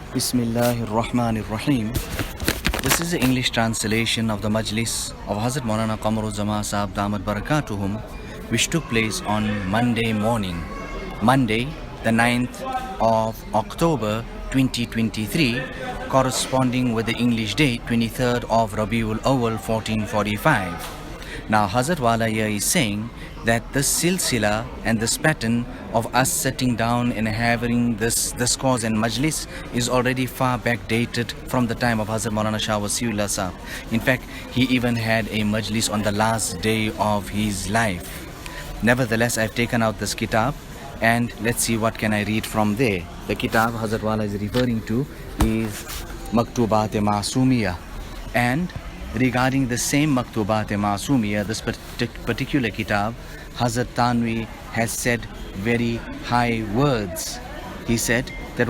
Bismillahir Rahmanir Rahim. This is the English translation of the Majlis of Hazrat Maulana Qamar Uzzaman Saheb Damat Barakatuhum, which took place on Monday morning, Monday, the 9th of October 2023, corresponding with the English date 23rd of Rabiul Awal 1445. Now Hazrat Wala here is saying that this silsila and this pattern of us sitting down and having this discourse and majlis is already far back dated from the time of Hazrat Maulana Shah Wasiullah Sahab. In fact, he even had a majlis on the last day of his life. Nevertheless, I've taken out this kitab and let's see what can I read from there. The kitab Hazrat Wala is referring to is Maktubat-e-Ma'sumiyah, and regarding the same Maktubat-e-Ma'sumiyah, this particular kitab, Hazrat Tanvi has said very high words. He said that,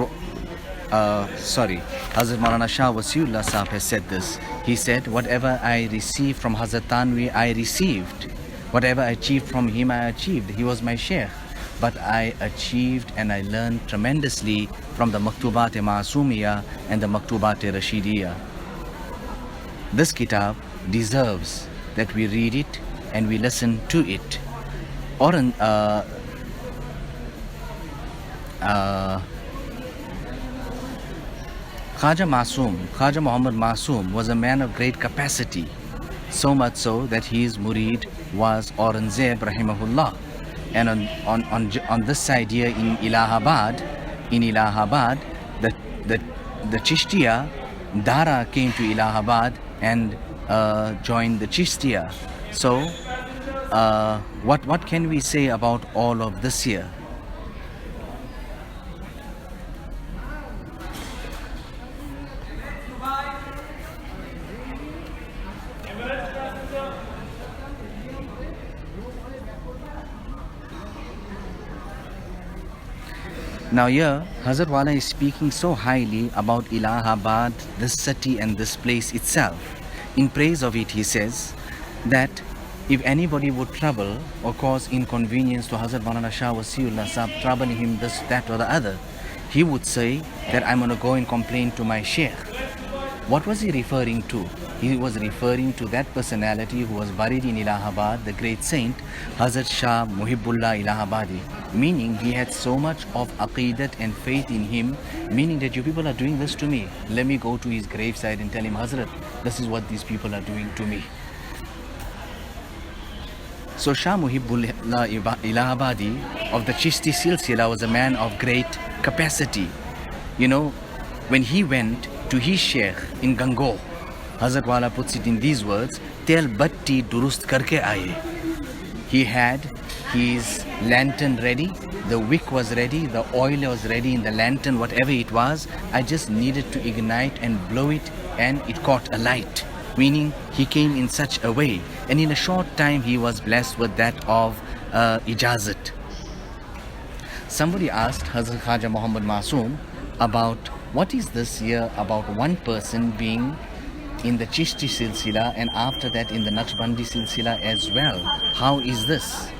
Hazrat Maulana Shah Wasiullah Sahab has said this. He said, whatever I received from Hazrat Tanvi, I received. Whatever I achieved from him, I achieved. He was my sheikh. But I achieved and I learned tremendously from the Maktubat-e-Ma'sumiyah and the Maktubat-e-Rashidiyah. This kitab deserves that we read it and we listen to it. Khaja Muhammad Masoom was a man of great capacity, so much so that his murid was Aurangzeb rahimahullah. And on this side here in Allahabad, the Chishtiya Dara came to Allahabad and joined the Chishtiya. So what can we say about all of this here? Now here, Hazrat Wala is speaking so highly about Allahabad, this city and this place itself. In praise of it, he says that if anybody would trouble or cause inconvenience to Hazrat Maulana Shah Wasiullah Sahab, troubling him this, that or the other, he would say that I'm going to go and complain to my sheikh. What was he referring to? He was referring to that personality who was buried in Allahabad, the great saint, Hazrat Shah Muhibbullah Alahbadi. Meaning he had so much of aqidat and faith in him, meaning that you people are doing this to me. Let me go to his graveside and tell him, Hazrat, this is what these people are doing to me. So Shah Muhibbullah Alahbadi of the Chishti Silsila was a man of great capacity. You know, when he went to his sheikh in Gangoh, Hazrat Wala puts it in these words, Tel batti durust karke aaye. He had his lantern ready, the wick was ready, the oil was ready in the lantern, whatever it was. I just needed to ignite and blow it and it caught alight. Meaning he came in such a way, and in a short time he was blessed with that of ijazat. Somebody asked Hazrat Khaja Muhammad Masoom about what is this here about one person being in the Chishti Silsila and after that in the Naqshbandi Silsila as well. How is this?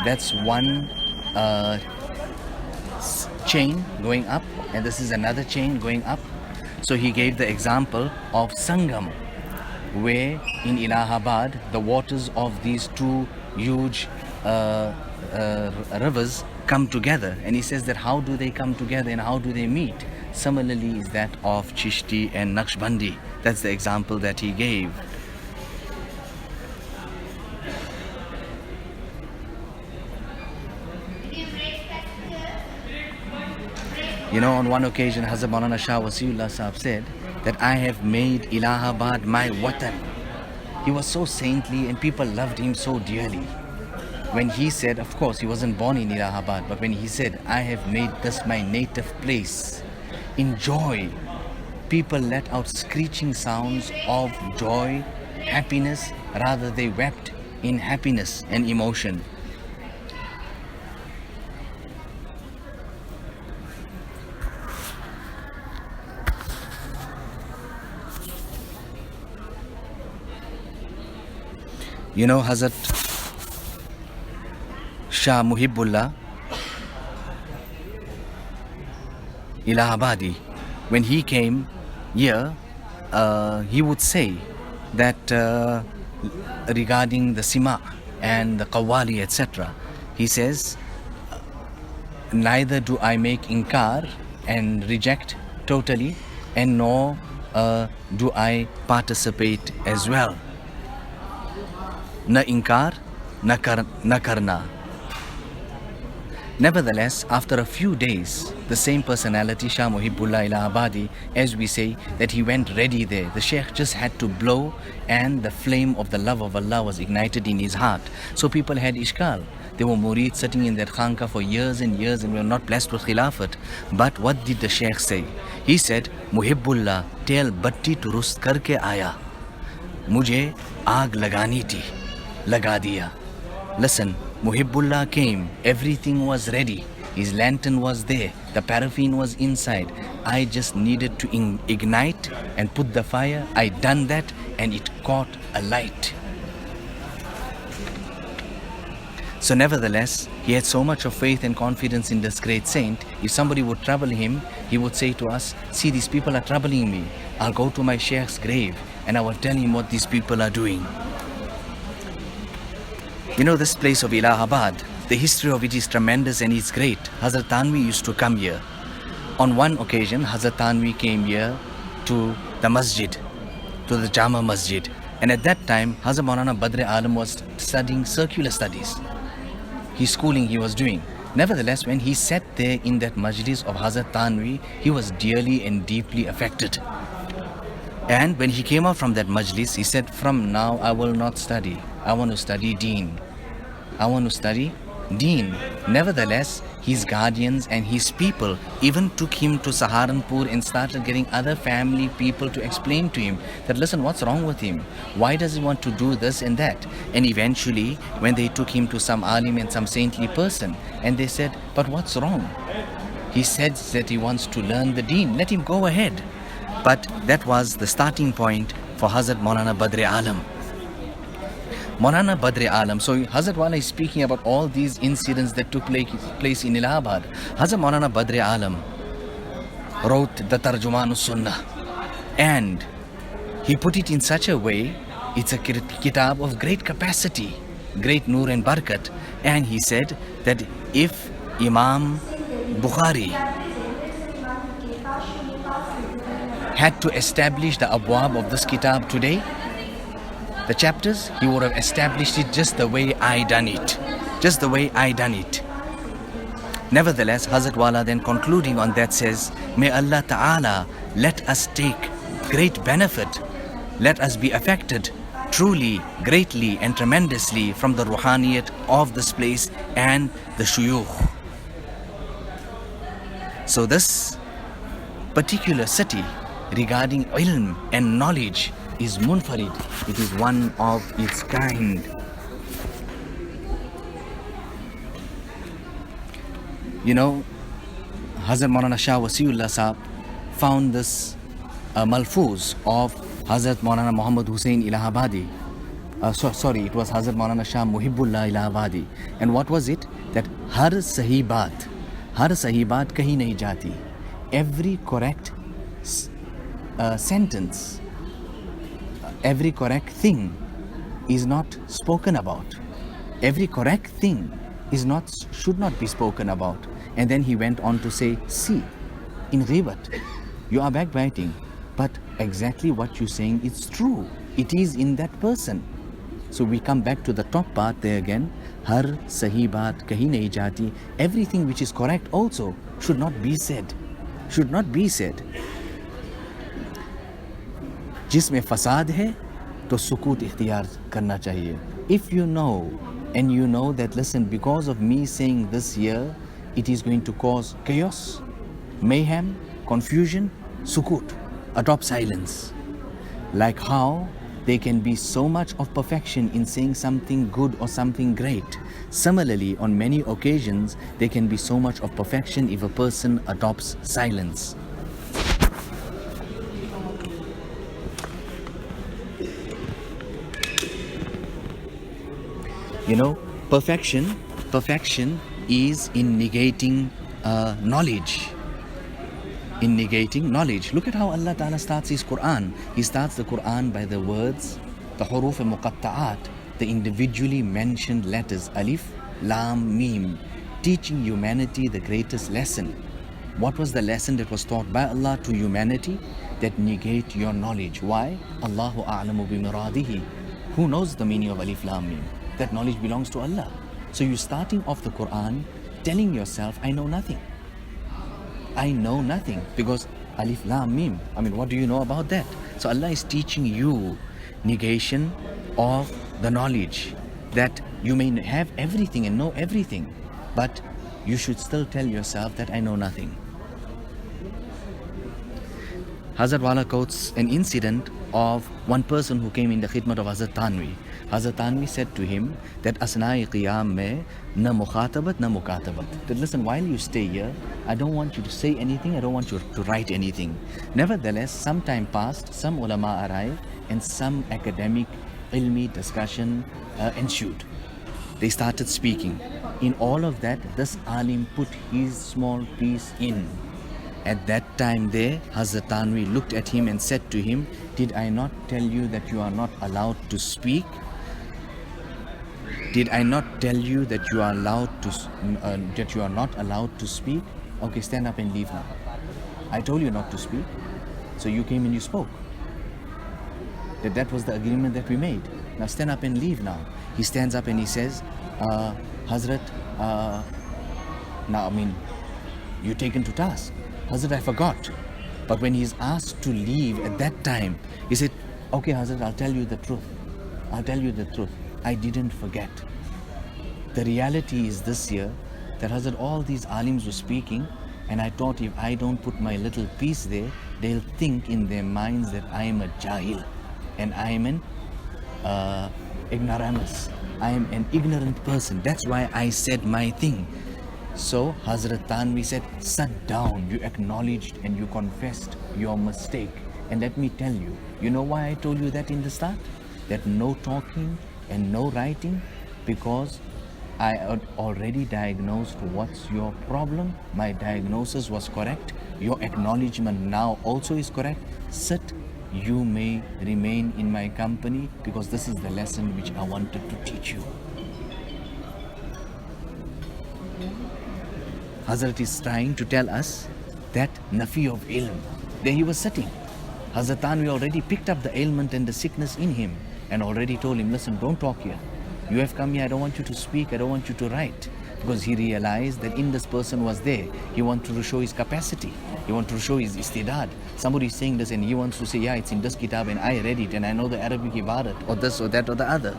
That's one chain going up and this is another chain going up. So he gave the example of Sangam, where in Allahabad the waters of these two huge rivers come together, and he says that how do they come together and how do they meet? Similarly is that of Chishti and Naqshbandi. That's the example that he gave. You know, on one occasion Hazrat Maulana Shah Wasiullah Sahab said that I have made Allahabad my watan. He was so saintly and people loved him so dearly. When he said, of course he wasn't born in Allahabad, but when he said, I have made this my native place, in joy, people let out screeching sounds of joy, happiness, rather they wept in happiness and emotion. You know, Hazrat Shah Muhibbullah Alahbadi, when he came here, he would say that regarding the Sima and the Qawwali, etc., he says, neither do I make inkar and reject totally, and nor do I participate as well. Na inkar, na karna. Nevertheless, after a few days, the same personality, Shah Muhibbullah Alahbadi, as we say, that he went ready there. The Sheikh just had to blow and the flame of the love of Allah was ignited in his heart. So people had ishkal. They were murid sitting in that khanka for years and years and were not blessed with khilafat. But what did the Sheikh say? He said, Muhibbullah, tell batti to rust karke aaya. Mujhe aag lagani thi, laga diya. Listen, Muhibbullah came, everything was ready. His lantern was there, the paraffin was inside. I just needed to ignite and put the fire. I done that and it caught alight. So nevertheless, he had so much of faith and confidence in this great saint. If somebody would trouble him, he would say to us, see, these people are troubling me. I'll go to my Sheikh's grave and I will tell him what these people are doing. You know, this place of Allahabad, the history of it is tremendous and it's great. Hazrat Tanvi used to come here. On one occasion, Hazrat Tanvi came here to the masjid, to the Jama Masjid. And at that time, Hazrat Maulana Badr Alam was studying circular studies. His schooling he was doing. Nevertheless, when he sat there in that Majlis of Hazrat Tanvi, he was dearly and deeply affected. And when he came out from that Majlis, he said, from now I will not study. I want to study Deen. I want to study Deen. Nevertheless, his guardians and his people even took him to Saharanpur and started getting other family people to explain to him that, listen, what's wrong with him? Why does he want to do this and that? And eventually, when they took him to some alim and some saintly person, and they said, but what's wrong? He said that he wants to learn the Deen. Let him go ahead. But that was the starting point for Hazrat Maulana Badr Alam. Maulana Badr Alam. So Hazrat Wala is speaking about all these incidents that took place in Allahabad. Hazrat Maulana Badr Alam wrote the Tarjuman Sunnah, and he put it in such a way, it's a kitab of great capacity, great nur and barakat. And he said that if Imam Bukhari had to establish the abwab of this kitab today, the chapters, he would have established it just the way I done it. Just the way I done it. Nevertheless, Hazrat Wala then concluding on that says, may Allah Ta'ala let us take great benefit, let us be affected truly, greatly and tremendously from the ruhaniyat of this place and the shuyukh. So this particular city regarding ilm and knowledge is munfarid. It is one of its kind. You know, Hazrat Maulana Shah Wasiullah Saheb found this malfuz of Hazrat Maulana Muhammad Hussain Allahabadi. Sorry, it was Hazrat Maulana Shah Muhibbullah Allahabadi. And what was it? That har sahi baat kahi nahi jati. Every correct sentence, every correct thing is not spoken about. Every correct thing should not be spoken about. And then he went on to say, see, in ghibat, you are backbiting, but exactly what you're saying is true. It is in that person. So we come back to the top part there again. Har sahi baat kahi nahi jati. Everything which is correct also should not be said. Should not be said. जिसमें फसाद है तो सुकूत इख्तियार करना चाहिए. If you know and you know that, listen, because of me saying this here, it is going to cause chaos, mayhem, confusion, sukut, adopt silence. Like how there can be so much of perfection in saying something good or something great. Similarly, on many occasions, there can be so much of perfection if a person adopts silence. You know, perfection is in negating knowledge. in negating knowledge. Look at how Allah Ta'ala starts His Quran. He starts the Quran by the words, the huruf al-muqatta'at, the individually mentioned letters, alif, lam, mim, teaching humanity the greatest lesson. What was the lesson that was taught by Allah to humanity? That negate your knowledge. Why? Allahu a'lamu bimuradihi. Who knows the meaning of alif, lam, mim? That knowledge belongs to Allah. So you're starting off the Quran telling yourself, I know nothing. I know nothing, because alif, lam, mim. I mean, what do you know about that? So Allah is teaching you negation of the knowledge, that you may have everything and know everything, but you should still tell yourself that I know nothing. Hazrat Wala quotes an incident of one person who came in the khidmat of Hazrat Tanvi. Hazrat Tanvi said to him that asna'i qiyam mein na mukhatabat na mukatabat. That listen, while you stay here, I don't want you to say anything, I don't want you to write anything. Nevertheless, some time passed, some ulama arrived, and some academic ilmi discussion ensued. They started speaking. In all of that, this alim put his small piece in. At that time there, Hazrat Tanvi looked at him and said to him, did I not tell you that you are not allowed to speak? Did I not tell you that you are not allowed to speak? Okay, stand up and leave now. I told you not to speak, so you came and you spoke. That was the agreement that we made. Now stand up and leave now. He stands up and he says, Hazrat, you're taken to task. Hazrat, I forgot. But when he's asked to leave at that time, he said, okay Hazrat, I'll tell you the truth. I'll tell you the truth. I didn't forget. The reality is this here, that Hazrat, all these alims were speaking, and I thought if I don't put my little piece there, they'll think in their minds that I am a jahil, and I am an ignoramus. I am an ignorant person. That's why I said my thing. So Hazrat Tanvi said, sit down. You acknowledged and you confessed your mistake. And let me tell you, you know why I told you that in the start? That no talking and no writing, because I had already diagnosed what's your problem. My diagnosis was correct. Your acknowledgement now also is correct. Sit. You may remain in my company, because this is the lesson which I wanted to teach you. Hazrat is trying to tell us that nafi of ilm. There he was sitting. Hazrat Tanvi already picked up the ailment and the sickness in him and already told him, listen, don't talk here. You have come here, I don't want you to speak, I don't want you to write. Because he realized that in this person was there. He wanted to show his capacity. He wanted to show his istidad. Somebody is saying this and he wants to say, yeah, it's in this kitab and I read it and I know the Arabic ibarat, or this or that or the other.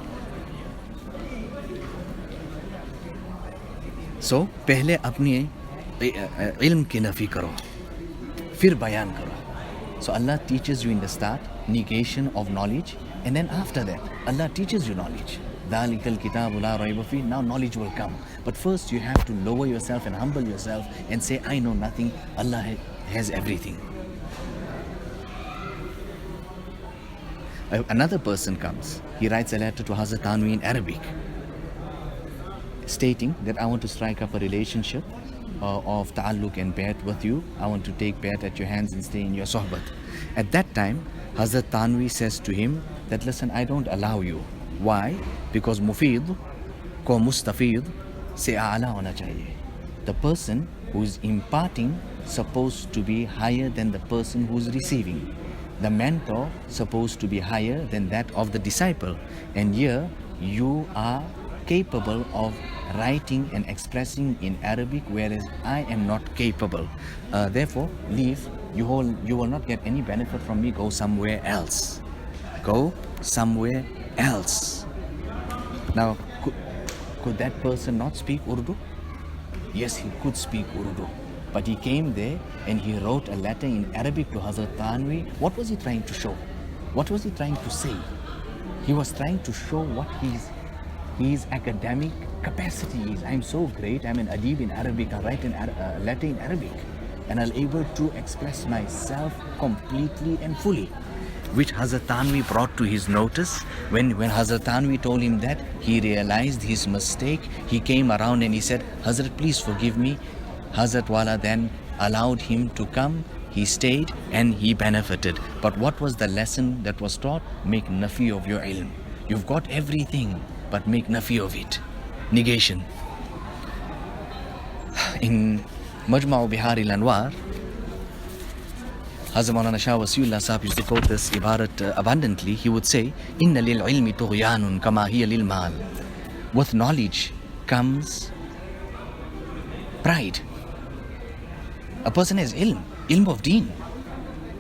So, पहले अपनी ilm की नफी करो, फिर बयान करो. So Allah teaches you in the start negation of knowledge, and then after that Allah teaches you knowledge. ذَلِكَ الْكِتَابُ لَا رَيْبَ فِيهِ. Now knowledge will come. But first you have to lower yourself and humble yourself and say, I know nothing, Allah has everything. Another person comes. He writes a letter to Hazrat Tanvi in Arabic, stating that I want to strike up a relationship of ta'alluq and bayat with you. I want to take bayat at your hands and stay in your sohbat. At that time, Hazrat Tanvi says to him that, listen, I don't allow you. Why? Because mufid ko mustafid se a'la hona chahiye. The person who is imparting supposed to be higher than the person who is receiving. The mentor supposed to be higher than that of the disciple. And here you are capable of writing and expressing in Arabic, whereas I am not capable. Therefore, leave. You will not get any benefit from me. Go somewhere else. Go somewhere else. Now, could that person not speak Urdu? Yes, he could speak Urdu. But he came there and he wrote a letter in Arabic to Hazrat Tanvi. What was he trying to show? What was he trying to say? He was trying to show what his academic capacity is. I'm so great, I'm an adib in Arabic, I write a letter in Arabic, and I'm able to express myself completely and fully. Which Hazrat Tanvi brought to his notice. When Hazrat Tanvi told him that, he realized his mistake. He came around and he said, Hazrat, please forgive me. Hazrat Wala then allowed him to come he stayed and he benefited. But what was the lesson that was taught? Make nafi of your ilm. You've got everything, but make nafi of it. Negation. In Majma'u Bihari Lanwar, Hazrat Maulana Shah Wasiullah Saheb used to quote this ibarat abundantly. He would say, Inna lil ilmi tughyanun kama hiya lil mal. With knowledge comes pride. A person has ilm of deen,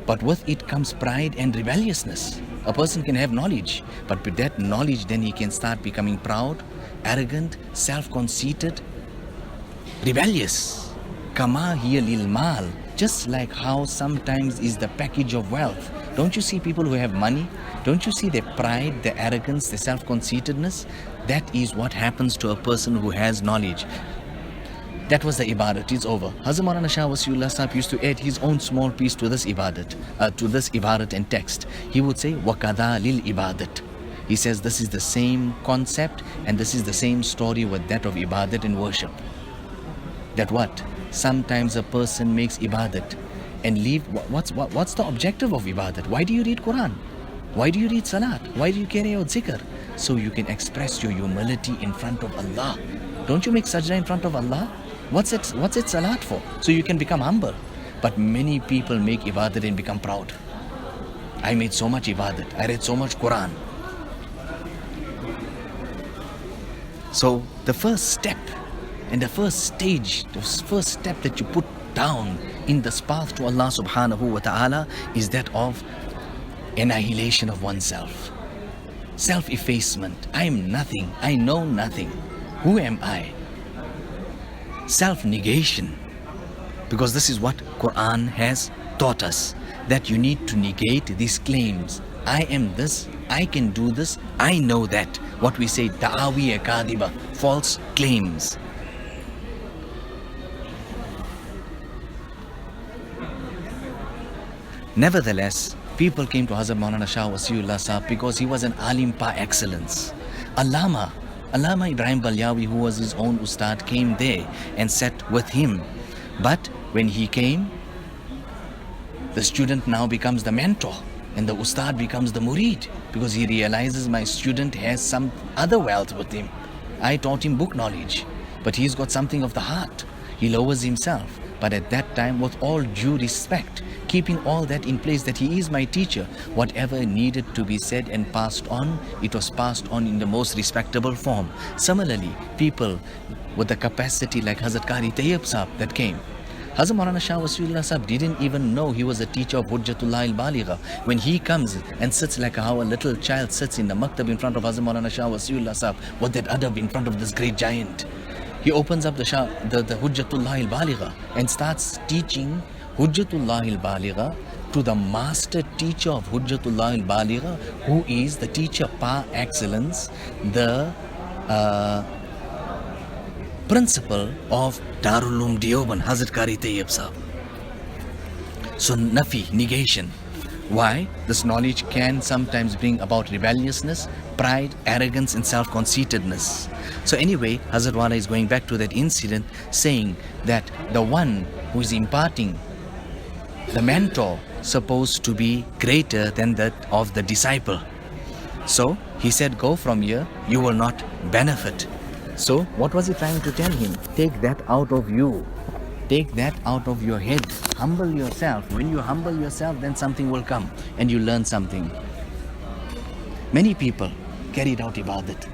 but with it comes pride and rebelliousness. A person can have knowledge, but with that knowledge then he can start becoming proud, arrogant, self-conceited, rebellious. Kama hiya lil mal. Just like how sometimes is the package of wealth. Don't you see people who have money? Don't you see their pride, their arrogance, their self-conceitedness? That is what happens to a person who has knowledge. That was the ibadat. It's over. Hazrat Maulana Shah Wasiullah Saheb used to add his own small piece to this ibadat, and text. He would say, Wakada lil ibadat. He says this is the same concept and this is the same story with that of ibadat and worship. That what? Sometimes a person makes ibadat and leave. What's the objective of ibadat? Why do you read Quran? Why do you read salat? Why do you carry out zikr? So you can express your humility in front of Allah. Don't you make sajda in front of Allah? What's it salat for? So you can become humble. But many people make ibadat and become proud. I made so much ibadat. I read so much Quran. So the first step and the first stage, the first step that you put down in this path to Allah subhanahu wa ta'ala is that of annihilation of oneself. Self-effacement. I am nothing. I know nothing. Who am I? Self-negation. Because this is what Quran has taught us. That you need to negate these claims. I am this. I can do this. I know that. What we say, ta'awi kadiba, false claims. Nevertheless, people came to Hazrat Maulana Shah Wasiullah Saheb because he was an alim par excellence. Allama Ibrahim Balyawi, who was his own ustad, came there and sat with him. But when he came, the student now becomes the mentor and the ustad becomes the murid, because he realizes my student has some other wealth with him. I taught him book knowledge, but he's got something of the heart. He lowers himself. But at that time, with all due respect, keeping all that in place, that he is my teacher, whatever needed to be said and passed on, it was passed on in the most respectable form. Similarly, people with the capacity like Hazrat Qari Tayyib Saheb that came. Hazrat Maulana Shah Wasiullah Saheb didn't even know he was a teacher of Hujjatullah al-Baligha. When he comes and sits like how a little child sits in the maktab in front of Hazrat Maulana Shah Wasiullah Saheb, with that adab in front of this great giant, he opens up the Hujjatullah al-Baligha and starts teaching Hujjatullah al-Baligha to the master teacher of Hujjatullah al-Baligha, who is the teacher par excellence, the principal of Darul Uloom Deoband, Hazrat Qari Tayyib Saheb. So nafi, negation. Why? This knowledge can sometimes bring about rebelliousness, pride, arrogance and self-conceitedness. So anyway, Hazrat Wala is going back to that incident, saying that the one who is imparting, the mentor, supposed to be greater than that of the disciple. So he said, go from here, you will not benefit. So what was he trying to tell him? Take that out of you. Take that out of your head. Humble yourself. When you humble yourself, then something will come and you learn something. Many people carried out ibadat,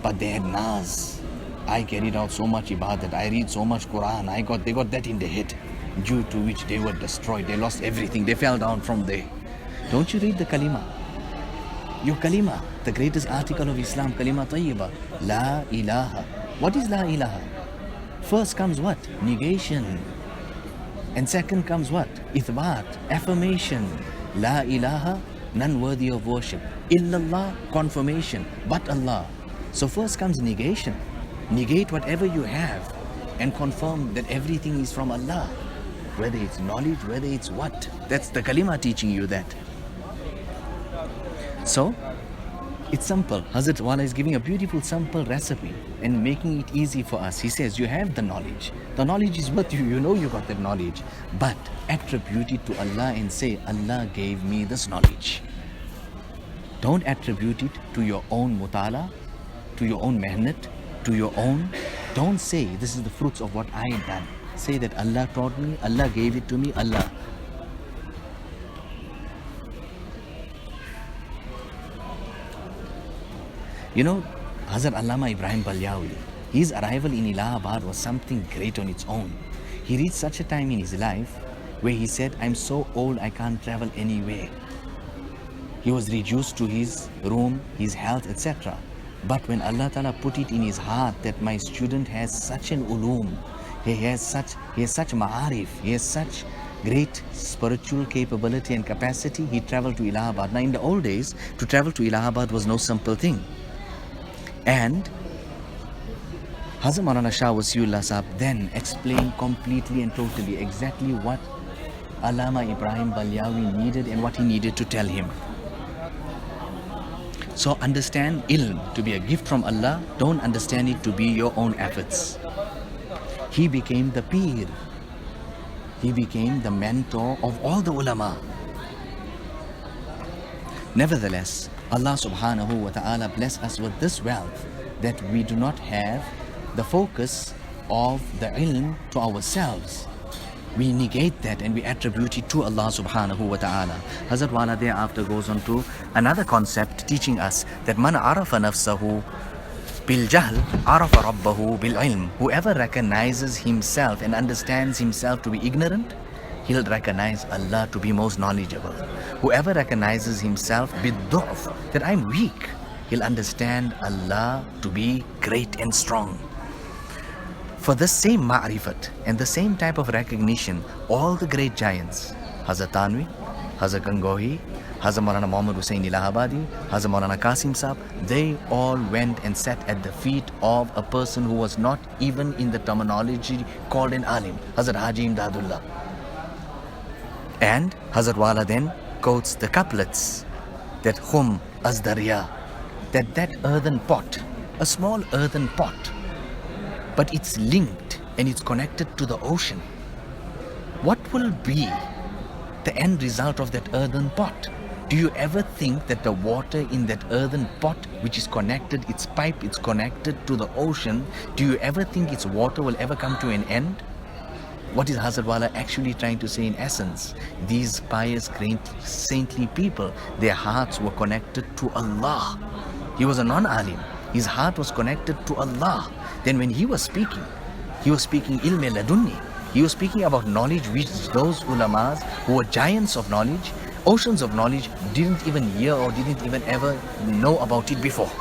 but they had naz. I carried out so much ibadat. I read so much Quran. They got that in their head, due to which they were destroyed. They lost everything. They fell down from there. Don't you read the kalima? Your kalima, the greatest article of Islam, kalima tayyiba. La ilaha. What is la ilaha? First comes what? Negation. And second comes what? Ithbat, affirmation. La ilaha, none worthy of worship. Illallah, confirmation, but Allah. So first comes negation. Negate whatever you have and confirm that everything is from Allah. Whether it's knowledge, whether it's what. That's the kalima teaching you that. So, It's simple. Hazrat Wala is giving a beautiful, simple recipe and making it easy for us. He says, you have the knowledge. The knowledge is with you. You know you got that knowledge. But attribute it to Allah and say, Allah gave me this knowledge. Don't attribute it to your own mutala, to your own mehnat, to your own. Don't say, this is the fruits of what I have done. Say that Allah taught me, Allah gave it to me, Allah. You know, Hazrat Allama Ibrahim Balyawi, his arrival in Allahabad was something great on its own. He reached such a time in his life where he said, I'm so old I can't travel anywhere. He was reduced to his room, his health, etc. But when Allah Ta'ala put it in his heart that my student has such an ulum, he has such ma'arif, he has such great spiritual capability and capacity, he traveled to Allahabad. Now in the old days, to travel to Allahabad was no simple thing. And Hazrat Maulana Shah Wasiullah Sahab then explained completely and totally exactly what Allama Ibrahim Balyawi needed and what he needed to tell him. So understand ilm to be a gift from Allah, don't understand it to be your own efforts. He became the peer. He became the mentor of all the ulama. Nevertheless, Allah subhanahu wa ta'ala bless us with this wealth that we do not have the focus of the ilm to ourselves. We negate that and we attribute it to Allah subhanahu wa ta'ala. Hazrat Wala thereafter goes on to another concept teaching us that man arafa nafsahu bil jahl arafa rabbahu bil ilm. Whoever recognizes himself and understands himself to be ignorant, he'll recognize Allah to be most knowledgeable. Whoever recognizes himself bid-du'f, that I'm weak, he'll understand Allah to be great and strong. For the same ma'rifat and the same type of recognition, all the great giants, Hazrat Tanvi, Hazrat Gangohi, Hazrat Maulana Muhammad Hussain Alahbadi, Hazrat Maulana Qasim Sahab, they all went and sat at the feet of a person who was not even in the terminology called an alim, Hazrat Haji Imdadullah. And Hazrat Wala then quotes the couplets that hum as darya, that earthen pot, a small earthen pot, but it's linked and it's connected to the ocean. What will be the end result of that earthen pot? Do you ever think that the water in that earthen pot, which is connected, its pipe, it's connected to the ocean, do you ever think its water will ever come to an end? What is Hazrat Wala actually trying to say in essence? These pious, great, saintly people, their hearts were connected to Allah. He was a non-alim. His heart was connected to Allah. Then when he was speaking ilm ladunni. He was speaking about knowledge which those ulamas who were giants of knowledge, oceans of knowledge, didn't even hear or didn't even ever know about it before.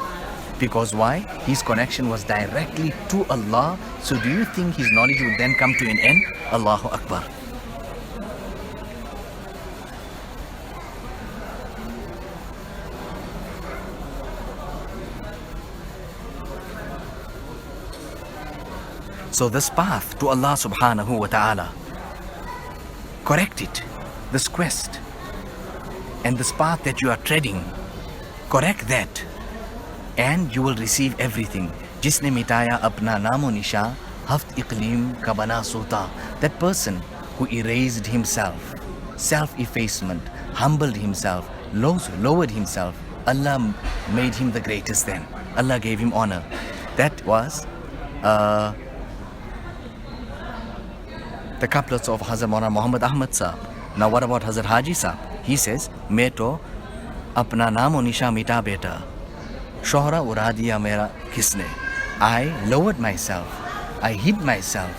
Because why? His connection was directly to Allah. So do you think his knowledge would then come to an end? Allahu Akbar. So this path to Allah subhanahu wa ta'ala, correct it. This quest and this path that you are treading, correct that, and you will receive everything. Jisne mitaya apna namo nisha haft iqlim ka bana sota. That person who erased himself, self-effacement, humbled himself, lowered himself, Allah made him the greatest then. Allah gave him honor. That was the couplets of Hazrat Maulana Muhammad Ahmad Sahab. Now what about Hazrat Haji Sahab? He says, "Main to apna naam o nisha mita beta, shohra ura diya mera kisne." I lowered myself, I hid myself,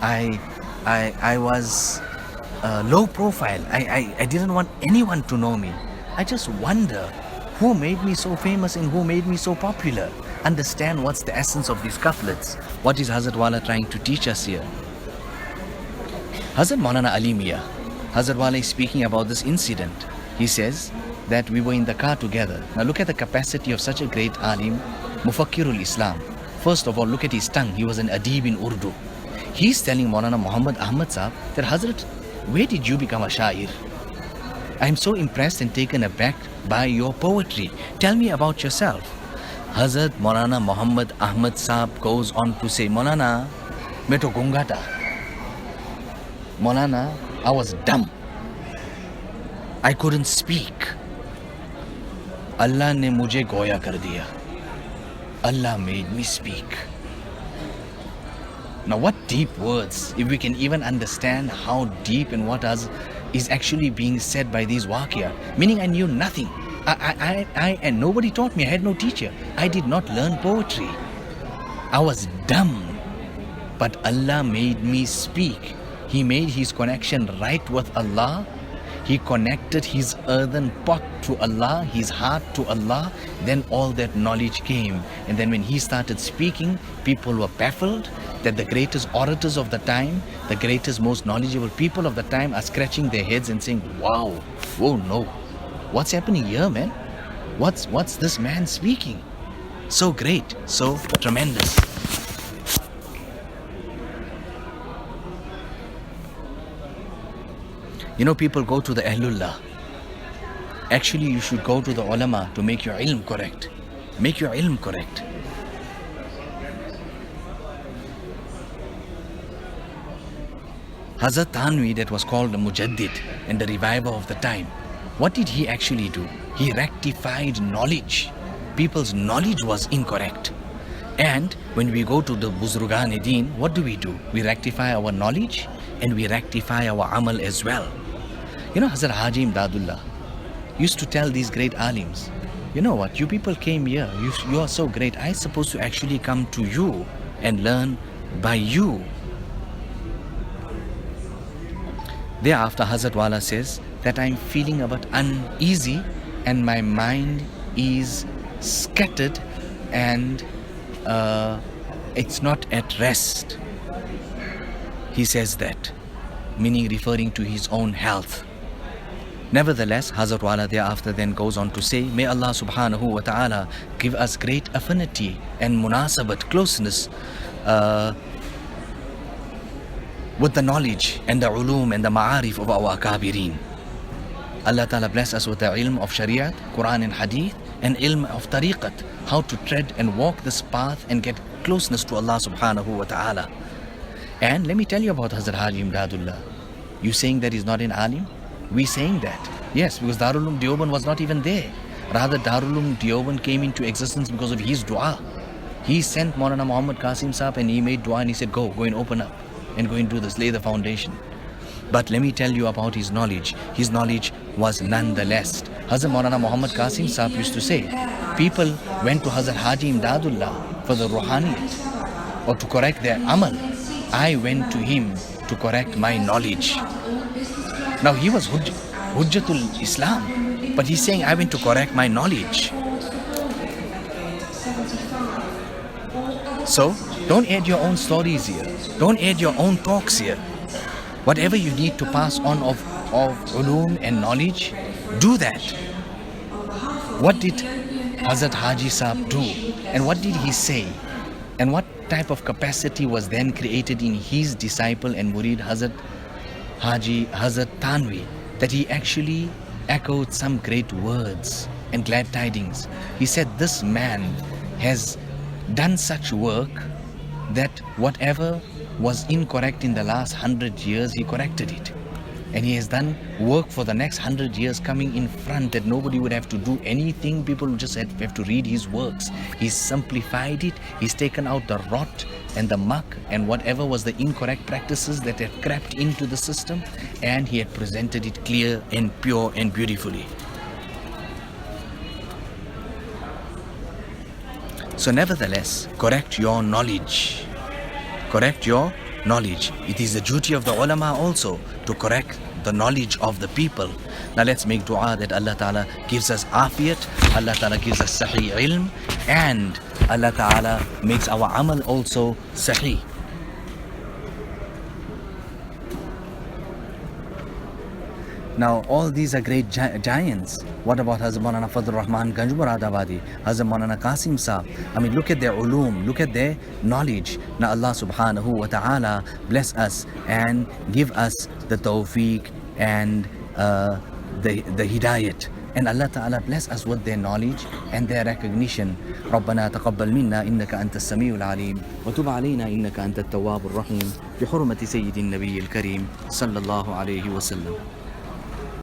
I was low profile. I didn't want anyone to know me. I just wonder who made me so famous and who made me so popular. Understand what's the essence of these couplets. What is Hazrat Wala trying to teach us here? Hazrat Maulana Ali Mia, Hazrat Wala is speaking about this incident. He says that we were in the car together. Now look at the capacity of such a great alim, Mufakkirul Islam. First of all, look at his tongue. He was an adib in Urdu. He's telling Maulana Muhammad Ahmad Sahab that, Hazrat, where did you become a shair? I'm so impressed and taken aback by your poetry. Tell me about yourself. Hazrat Maulana Mohammad Ahmad Saheb goes on to say, Maulana, मैं तो गूंगा था. Maulana, I was dumb. I couldn't speak. Allah ने मुझे गोया कर दिया. Allah made me speak. Now what deep words, if we can even understand how deep and what is actually being said by these waqiyat. Meaning I knew nothing. And nobody taught me. I had no teacher. I did not learn poetry. I was dumb. But Allah made me speak. He made his connection right with Allah. He connected his earthen pot to Allah, his heart to Allah. Then all that knowledge came. And then when he started speaking, people were baffled that the greatest orators of the time, the greatest, most knowledgeable people of the time are scratching their heads and saying, wow, oh no, what's happening here, man? What's this man speaking? So great, so tremendous. You know, people go to the Ahlullah. Actually, you should go to the ulama to make your ilm correct. Make your ilm correct. Hazrat Thanvi, that was called the Mujaddid and the reviver of the time, what did he actually do? He rectified knowledge. People's knowledge was incorrect. And when we go to the Buzrugan-e-Din, what do? We rectify our knowledge and we rectify our amal as well. You know, Hazrat Haji Imdadullah used to tell these great alims, you know what, you people came here, you are so great, I'm supposed to actually come to you and learn by you. Thereafter, Hazrat Wala says that I'm feeling a bit uneasy and my mind is scattered and it's not at rest. He says that, meaning referring to his own health. Nevertheless, Hazrat Wala thereafter then goes on to say, may Allah subhanahu wa ta'ala give us great affinity and munasabat, closeness with the knowledge and the ulum and the ma'arif of our akabirin. Allah ta'ala bless us with the ilm of Shariat, Quran and Hadith, and ilm of tariqat, how to tread and walk this path and get closeness to Allah subhanahu wa ta'ala. And let me tell you about Hazrat Haji Imdadullah. You saying that he's not an alim? We saying that. Yes, because Darul Uloom Deoband was not even there. Rather, Darul Uloom Deoband came into existence because of his dua. He sent Maulana Muhammad Qasim Saheb and he made dua and he said, go and open up and go and do this, lay the foundation. But let me tell you about his knowledge. His knowledge was nonetheless. Hazrat Maulana Muhammad Qasim Saheb used to say, people went to Hazrat Haji Imdadullah for the ruhaniyat or to correct their amal. I went to him to correct my knowledge. Now he was Hujjatul Islam, but he's saying I went to correct my knowledge. So don't add your own stories here. Don't add your own talks here. Whatever you need to pass on of ulum and knowledge, do that. What did Hazrat Haji Saheb do? And what did he say? And what type of capacity was then created in his disciple and murid Hazrat Thanvi, that he actually echoed some great words and glad tidings. He said this man has done such work that whatever was incorrect in the last 100 years, he corrected it. And he has done work for the next 100 years coming in front that nobody would have to do anything. People would just have to read his works. He's simplified it. He's taken out the rot and the muck and whatever was the incorrect practices that had crept into the system, and he had presented it clear and pure and beautifully. So nevertheless, correct your knowledge. Correct your knowledge. It is the duty of the ulama also to correct the knowledge of the people. Now let's make dua that Allah Ta'ala gives us afiyat, Allah Ta'ala gives us sahih ilm, and Allah Ta'ala makes our amal also sahih. Now all these are great giants. What about Hazrat Maulana Fadl Rahman Alahbadi, Hazrat Maulana Qasim Saheb? I mean, look at their ulum, look at their knowledge. Now Allah subhanahu wa ta'ala bless us and give us the tawfiq and the hidayat And Allah Ta'ala bless us with their knowledge and their recognition. ربنا تقبل منا إنك أنت السميع العليم وتب علينا إنك أنت التواب الرحيم بحرمة سيد النبي الكريم صلى الله عليه وسلم.